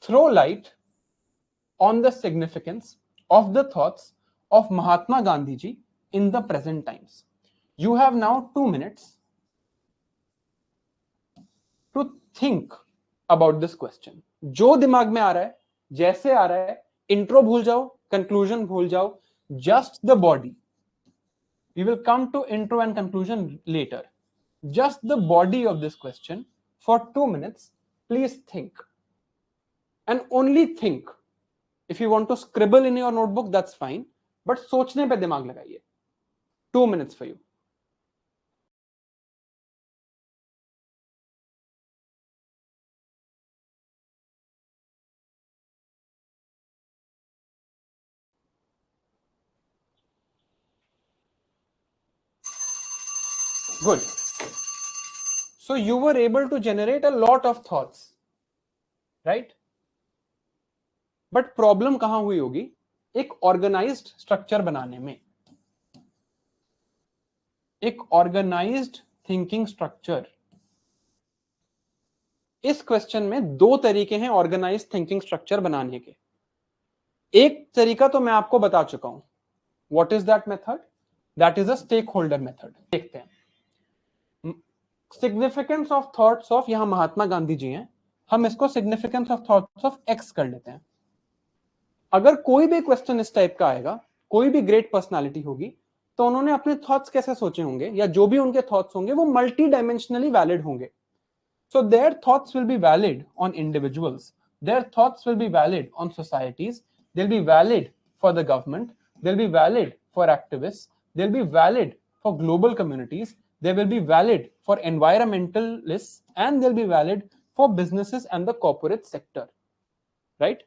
throw light on the significance of the thoughts of Mahatma Gandhi ji in the present times. You have now 2 minutes to think about this question. जो दिमाग में आ रहा है, जैसे आ रहा है, intro भूल जाओ, conclusion भूल जाओ, just the body. We will come to intro and conclusion later. Just the body of this question for 2 minutes. Please think. And only think. If you want to scribble in your notebook, that's fine. But सोचने पे दिमाग लगाइए. 2 minutes for you. Good. So you were able to generate a lot of thoughts, right? But problem कहां हुई होगी? एक organized structure बनाने में. एक organized thinking structure. इस क्वेश्चन में दो तरीके हैं ऑर्गेनाइज्ड थिंकिंग स्ट्रक्चर बनाने के. एक तरीका तो मैं आपको बता चुका हूं. What is that method? That is a stakeholder method. देखते हैं. सिग्निफिकेंस ऑफ थॉट्स ऑफ, यहां महात्मा गांधी जी हैं, हम इसको significance of thoughts of x कर लेते हैं. अगर कोई भी क्वेश्चन इस टाइप का आएगा, कोई भी ग्रेट पर्सनालिटी होगी, तो उन्होंने अपने थॉट्स कैसे सोचे होंगे, या जो भी उनके थॉट्स होंगे वो मल्टी डायमेंशनली वैलिड होंगे. So their thoughts will be valid on individuals. Their thoughts will be valid on societies. They'll be valid for the government. They'll be valid for activists. They'll be valid for global communities. They will be valid for environmentalists, and they'll be valid for businesses and the corporate sector. Right?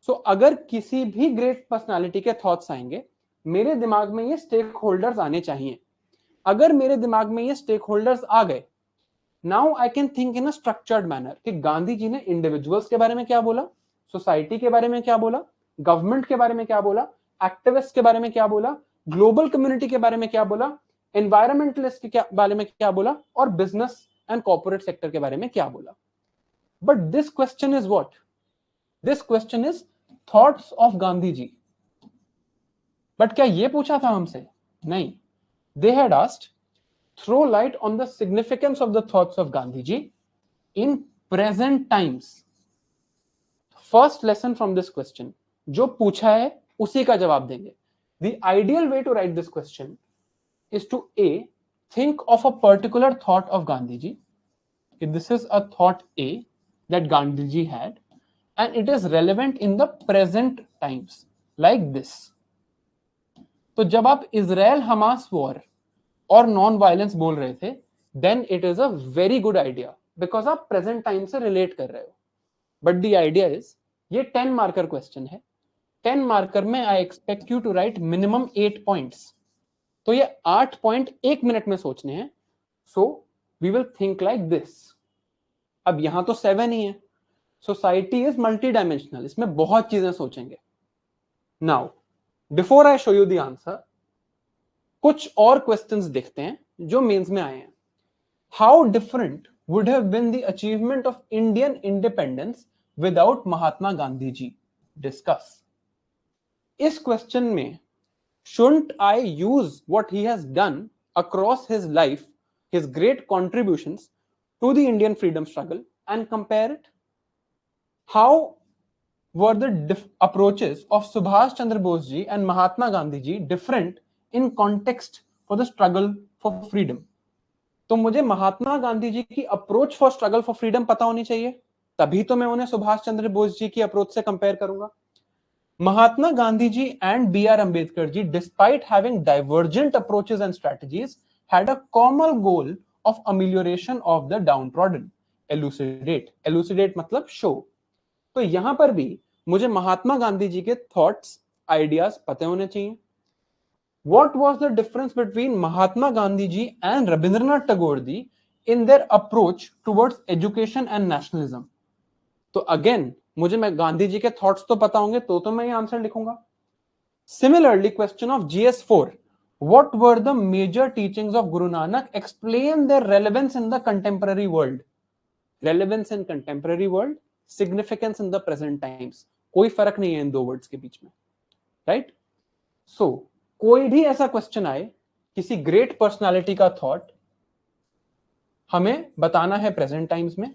So अगर किसी भी great personality के thoughts आएंगे, मेरे दिमाग में ये stakeholders आने चाहिए. अगर मेरे दिमाग में ये stakeholders आ गए, now I can think in a structured manner कि गांधी जी ने इंडिविजुअल्स के बारे में क्या बोला, सोसाइटी के बारे में क्या बोला, गवर्नमेंट के बारे में क्या बोला, एक्टिविस्ट के बारे में क्या बोला, ग्लोबल कम्युनिटी के बारे में क्या बोला, एनवायरमेंटलिस्ट के बारे में क्या बोला, और बिजनेस एंड कॉर्पोरेट सेक्टर के बारे में क्या बोला. But this question is what? This question is thoughts of Gandhi ji. But क्या ये पूछा था हमसे? नहीं. They had asked throw light on the significance of the thoughts of Gandhi ji in present times. First lesson from this question, जो पूछा है उसी का जवाब देंगे. The ideal way to write this question is to A, think of a particular thought of Gandhi ji. If this is a thought A that Gandhi ji had, and it is relevant in the present times, like this. तो जब आप Israel Hamas war और non violence बोल रहे थे, then it is a very good idea, because आप present time से relate कर रहे हो. बट द आइडिया इज, ये 10 मार्कर क्वेश्चन है. 10 मार्कर में I expect you to write minimum 8 points. तो ये 8 पॉइंट 1 मिनट में सोचने हैं. So we will think like this. अब यहां तो 7 ही है. सोसाइटी इज मल्टी डायमेंशनल, इसमें बहुत चीजें सोचेंगे. Now before I show you the answer, कुछ और क्वेश्चंस देखते हैं जो मेंस में आए हैं. How different would have been the achievement of Indian independence without Mahatma Gandhi ji? Discuss. इस क्वेश्चन में shouldn't I use what he has done across his life, his great contributions to the Indian freedom struggle, and compare it? How were the approaches of Subhash Chandra Bose ji and Mahatma Gandhi ji different in context for the struggle for freedom? तो मुझे महात्मा गांधी जी की approach for struggle for freedom पता होनी चाहिए, तभी तो मैं उन्हें सुभाष चंद्र बोस जी की अप्रोच से कंपेयर करूंगा. महात्मा गांधी जी and B.R. Ambedkar ji, despite having divergent approaches and strategies, had a common goal of amelioration of the downtrodden. Elucidate मतलब show. तो यहां पर भी मुझे महात्मा गांधी जी के थॉट्स, आइडियाज पते होने चाहिए. What was the difference between Mahatma Gandhi ji and Rabindranath Tagore ji in their approach towards education and nationalism? तो अगेन मुझे मैं गांधी जी के थॉट्स तो पता होंगे तो मैं ये आंसर लिखूंगा. Similarly, question of GS4, what were the major teachings of Guru Nanak? Explain their relevance in the contemporary world. Relevance in contemporary world, significance in the present times, कोई फर्क नहीं है इन दो वर्ड्स के बीच में, राइट? सो कोई भी ऐसा क्वेश्चन आए, किसी ग्रेट पर्सनालिटी का थॉट हमें बताना है प्रेजेंट टाइम्स में,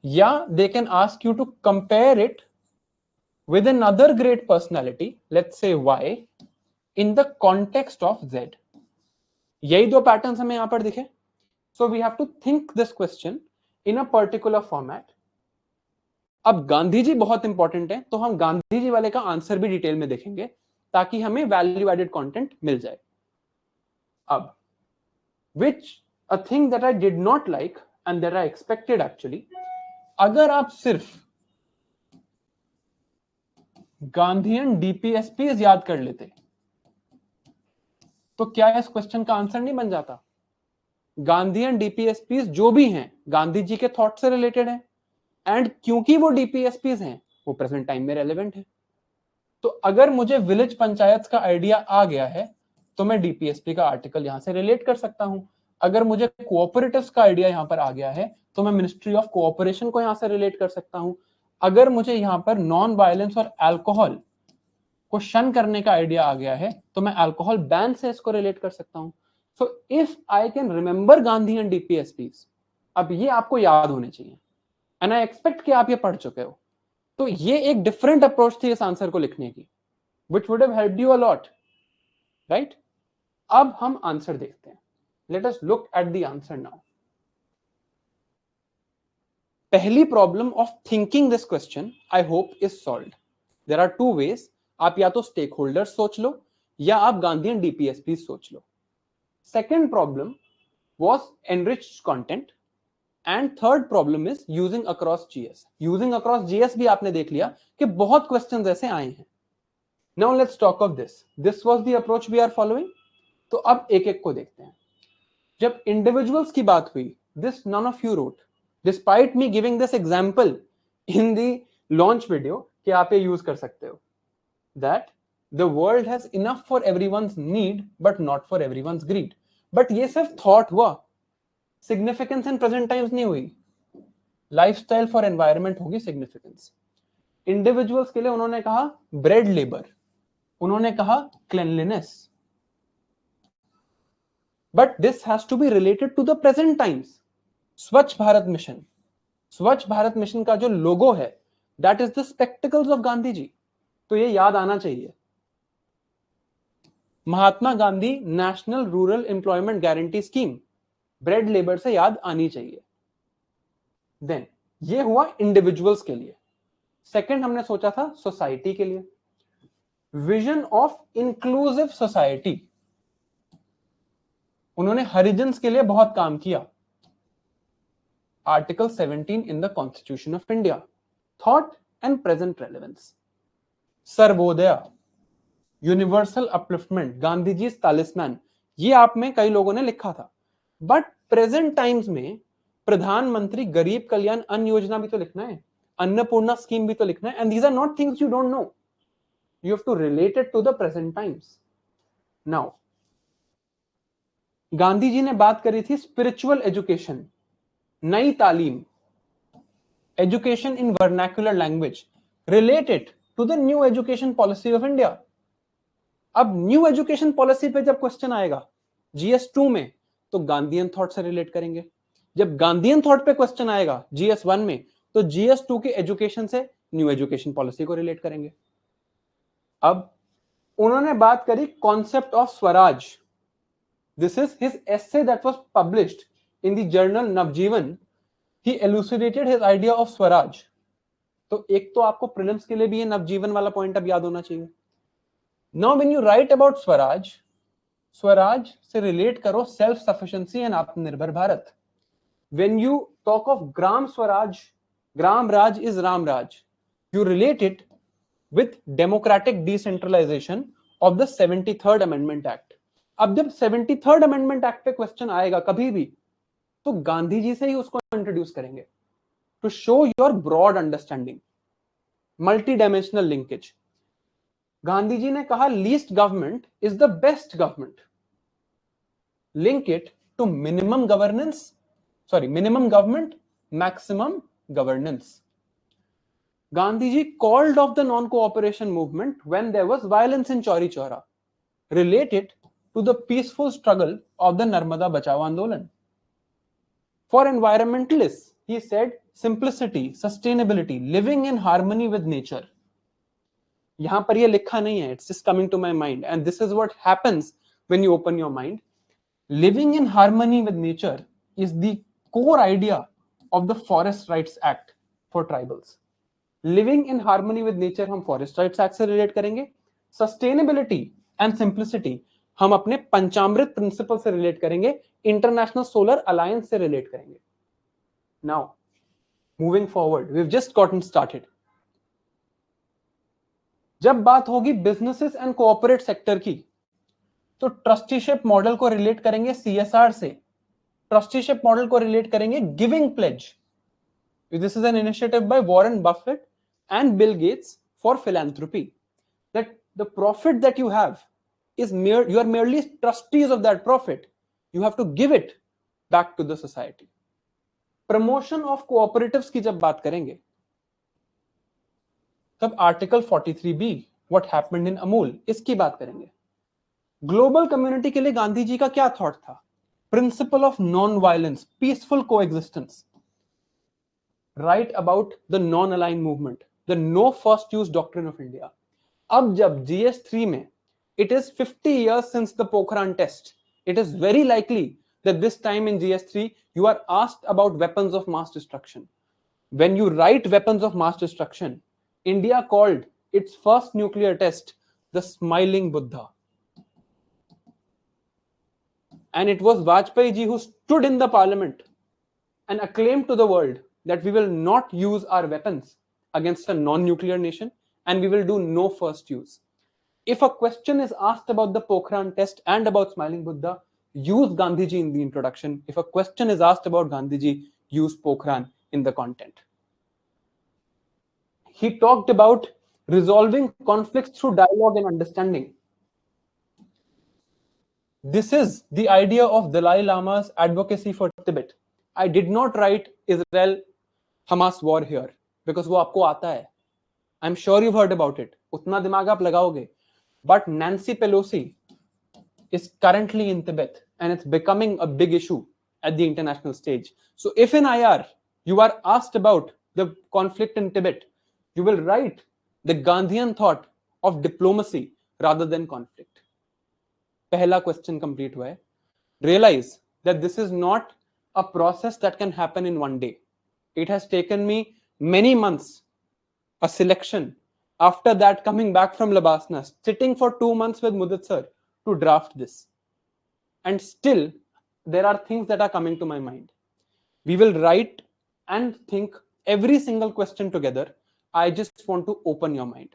या they can ask you to compare it with another great personality, let's say Y, in the context of Z. यही दो पैटर्न्स हमें यहां पर दिखे. So we have to think this question in a particular format. अब गांधी जी बहुत important है, तो हम गांधी जी वाले का आंसर भी डिटेल में देखेंगे ताकि हमें वैल्यू एडेड कंटेंट मिल जाए. अब which a thing that I did not like and that I expected actually, अगर आप सिर्फ गांधीयन डीपीएसपीज याद कर लेते तो क्या इस क्वेश्चन का आंसर नहीं बन जाता? गांधीयन डीपीएसपीज जो भी हैं गांधी जी के थॉट से रिलेटेड हैं, एंड क्योंकि वो डीपीएसपीज हैं वो प्रेजेंट टाइम में रेलेवेंट है. तो अगर मुझे विलेज पंचायत का आइडिया आ गया है तो मैं डीपीएसपी का आर्टिकल यहां से रिलेट कर सकता हूं. अगर मुझे कोऑपरेटिव्स का आइडिया यहां पर आ गया है तो मैं मिनिस्ट्री ऑफ कोऑपरेशन को यहां से रिलेट कर सकता हूं. अगर मुझे यहां पर नॉन वायलेंस और अल्कोहल को शन करने का आइडिया आ गया है तो मैं अल्कोहल बैन से इसको रिलेट कर सकता हूं. So if I can remember Gandhi and DPSPs, अब ये आपको याद होने चाहिए, एंड आई एक्सपेक्ट कि आप ये पढ़ चुके हो. तो ये एक डिफरेंट अप्रोच थी इस आंसर को लिखने की, which would have helped you a lot, right? अब हम आंसर देखते हैं. Let us look at the answer now. पहली problem of thinking this question I hope is solved. There are two ways. आप या तो स्टेक होल्डर सोच लो या आप गांधीयन डीपीएसपी सोच लो. Second problem was enriched content and third problem is using across GS. Using across GS भी आपने देख लिया कि बहुत क्वेश्चंस ऐसे आए हैं. Now let's talk of this. This was the approach we are following. तो अब एक एक को देखते हैं. जब इंडिविजुअल्स की बात हुई, this none of you wrote, despite me giving this example in the launch video कि आप ये यूज कर सकते हो, that the world has enough for everyone's need but not for everyone's greed. But ये सिर्फ थॉट हुआ, सिग्निफिकेंस इन प्रेजेंट टाइम्स नहीं हुई. लाइफस्टाइल फॉर एनवायरनमेंट होगी सिग्निफिकेंस. इंडिविजुअल्स के लिए उन्होंने कहा ब्रेड लेबर, उन्होंने कहा cleanliness, but this has to be related to the present times. Swachh Bharat mission, स्वच्छ भारत मिशन का जो लोगो है that is the spectacles of Gandhi ji, तो ये याद आना चाहिए. Mahatma Gandhi national rural employment guarantee scheme, bread labour से याद आनी चाहिए. देन ये हुआ इंडिविजुअल्स के लिए. सेकंड हमने सोचा था सोसाइटी के लिए, विजन ऑफ इंक्लूसिव सोसाइटी. उन्होंने हरिजन्स के लिए बहुत काम किया. Article 17 in the constitution of India, thought and present relevance. Sarvodaya, universal upliftment, Gandhi ji talisman, ये आप में कई लोगों ने लिखा था. बट प्रेजेंट टाइम्स में प्रधानमंत्री गरीब कल्याण अन्न योजना भी तो लिखना है, अन्नपूर्णा स्कीम भी तो लिखना है, and these are not things you don't know. You have to relate it to the present times. Now Gandhi ji ने बात करी थी spiritual education, Nai Talim, education in vernacular language, related to the new education policy of India. अब new education policy पे जब question आएगा GS2 में तो गांधीयन थॉट से रिलेट करेंगे. जब गांधीयन थॉट पे क्वेश्चन आएगा GS1 में तो GS2 के एजुकेशन से न्यू एजुकेशन पॉलिसी को रिलेट करेंगे. अब उन्होंने बात करी concept of Swaraj. This is his essay that was published in the journal Navajivan. He elucidated his idea of Swaraj. तो एक तो आपको प्रीलिम्स के लिए भी ये नवजीवन वाला पॉइंट अब याद होना चाहिए. Now when you write about Swaraj, Swaraj से रिलेट करो self sufficiency and Atmanirbhar Bharat. When you talk of Gram Swaraj, Gram Raj is Ram Raj, you relate it with democratic decentralisation of the 73rd amendment act. अब जब 73rd अमेंडमेंट एक्ट पे क्वेश्चन आएगा कभी भी तो गांधी जी से ही उसको इंट्रोड्यूस करेंगे to show your broad understanding. Multi dimensional linkage. Gandhi ji ने कहा least government is the best government. Link it to minimum governance, minimum government, maximum governance. Gandhiji called off the non-cooperation movement when there was violence in Chauri Chaura. Relate it to the peaceful struggle of the Narmada Bachao Andolan. For environmentalists, he said simplicity, sustainability, living in harmony with nature. यहाँ पर ये लिखा नहीं है, it's just coming to my mind, and this is what happens when you open your mind. Living in harmony with nature is the core idea of the Forest Rights Act for tribals. Living in harmony with nature हम Forest Rights Act से relate करेंगे. Sustainability and simplicity हम अपने पंचामृत principal से relate करेंगे, international solar alliance से relate करेंगे. Now, moving forward, we've just gotten started. जब बात होगी बिजनेसेस एंड कोऑपरेट सेक्टर की, तो ट्रस्टीशिप मॉडल को रिलेट करेंगे सीएसआर से, ट्रस्टीशिप मॉडल को रिलेट करेंगे giving pledge. This is an initiative by Warren Buffett and Bill Gates for philanthropy, that the profit that you have is you are merely trustees of that profit. You have to give it back to the society. Promotion of cooperatives की जब बात करेंगे, तब article 43B what happened in Amul इसकी बात करेंगे. Global community के लिए गांधी जी का क्या थॉट था? Principle of non violence, peaceful coexistence. Right about the non align movement, the no first use doctrine of India. अब जब GS3 में it is 50 years since the Pokhran test, it is very likely that this time in GS3 you are asked about weapons of mass destruction. When you write weapons of mass destruction, India called its first nuclear test the Smiling Buddha. And it was Vajpayee ji who stood in the parliament and acclaimed to the world that we will not use our weapons against a non-nuclear nation, and we will do no first use. If a question is asked about the Pokhran test and about Smiling Buddha, use Gandhiji in the introduction. If a question is asked about Gandhiji, use Pokhran in the content. He talked about resolving conflicts through dialogue and understanding. This is the idea of Dalai Lama's advocacy for Tibet. I did not write Israel-Hamas war here because वो आपको आता है. I'm sure you've heard about it. उतना दिमाग आप लगाओगे. But Nancy Pelosi is currently in Tibet and it's becoming a big issue at the international stage. So if in IR you are asked about the conflict in Tibet, you will write the Gandhian thought of diplomacy rather than conflict. पहला question complete हुआ है. Realize that this is not a process that can happen in one day. It has taken me many months, a selection, after that coming back from Labasna, sitting for 2 months with Mudit sir to draft this. And still, there are things that are coming to my mind. We will write and think every single question together. I just want to open your mind.